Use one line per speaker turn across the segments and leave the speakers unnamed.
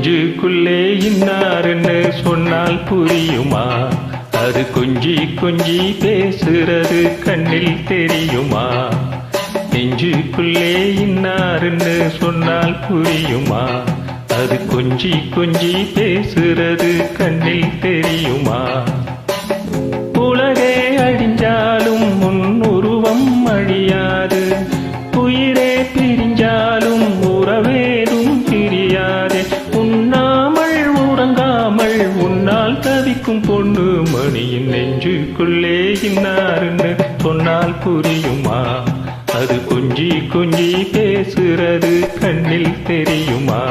நெஞ்சுக்குள்ளே இன்னாருன்னு சொன்னால் புரியுமா? அது கொஞ்சி கொஞ்சி பேசுறது கண்ணில் தெரியுமா? நெஞ்சுக்குள்ளே இன்னாருன்னு சொன்னால் புரியுமா? அது கொஞ்சி கொஞ்சி பேசுறது கண்ணில் தெரியுமா? உலகே அழிஞ்சாலும் முன்னுருவம் அழியாது, உயிரே பிரிஞ்சாலும் உறவேதும் பிரியாதே. உண்ணாமல் உறங்காமல் உன்னால் தவிக்கும் பொண்ணு மணியின் நெஞ்சுக்குள்ளே இன்னாருன்னு சொன்னால் புரியுமா? அது கொஞ்சி கொஞ்சி பேசுறது கண்ணில் தெரியுமா?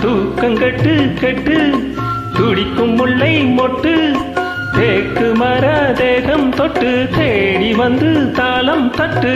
தூக்கங்கட்டு கட்டு துடிக்கும் முல்லை மொட்டு, தேக்கு மர தேகம் தொட்டு தேடி வந்து தாளம் தட்டு.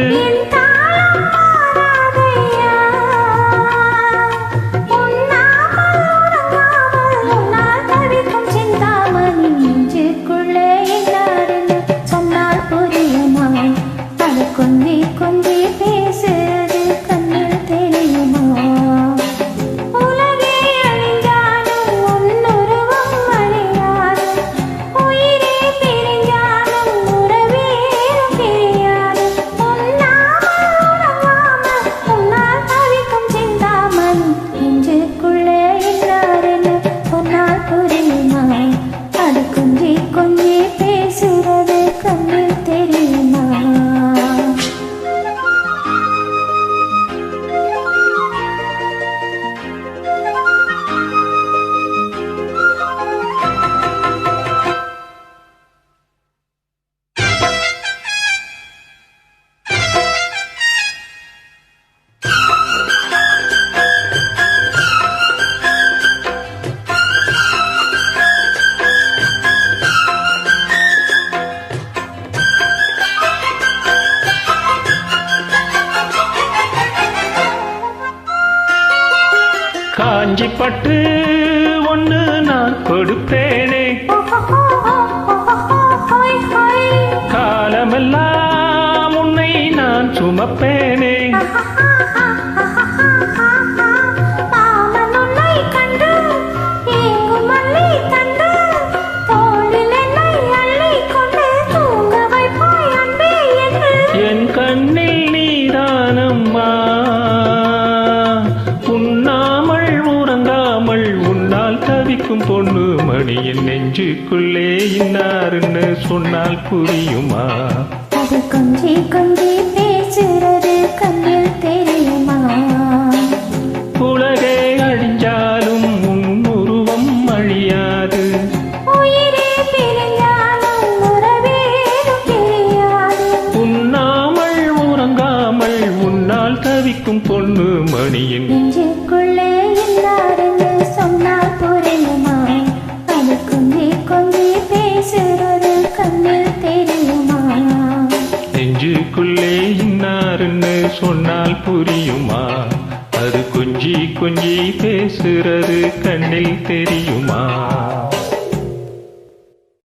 காஞ்சி பட்டு ஒண்ணு நான் கொடுப்பேனே, காலமெல்லாம் உன்னை நான் சுமப்பேனே. என் கண்ணில் நீதானம்மா, தவிக்கும் பொண்ணு மணியின் நெஞ்சுக்குள்ளே இன்னாருன்னு சொன்னால் புரியுமா?
அது கொஞ்சி கொஞ்சி பேசுறது கண்ணில் தெரியுமா?
உலகே அழிஞ்சாலும் உன்னுருவம் அழியாது,
உயிரே பிரிஞ்சாலும் உறவேதும் பிரியாது.
உண்ணாமல் உறங்காமல் உன்னால் தவிக்கும் பொண்ணு மணியின்
நெஞ்சுக்குள்ளே இன்னாருன்னு சொன்னால் புரியுமா? அது கொஞ்சி கொஞ்சி பேசுறது கண்ணில் தெரியுமா?
நெஞ்சுக்குள்ளே இன்னாருன்னு சொன்னால் புரியுமா? அது கொஞ்சி கொஞ்சி பேசுறது கண்ணில் தெரியுமா?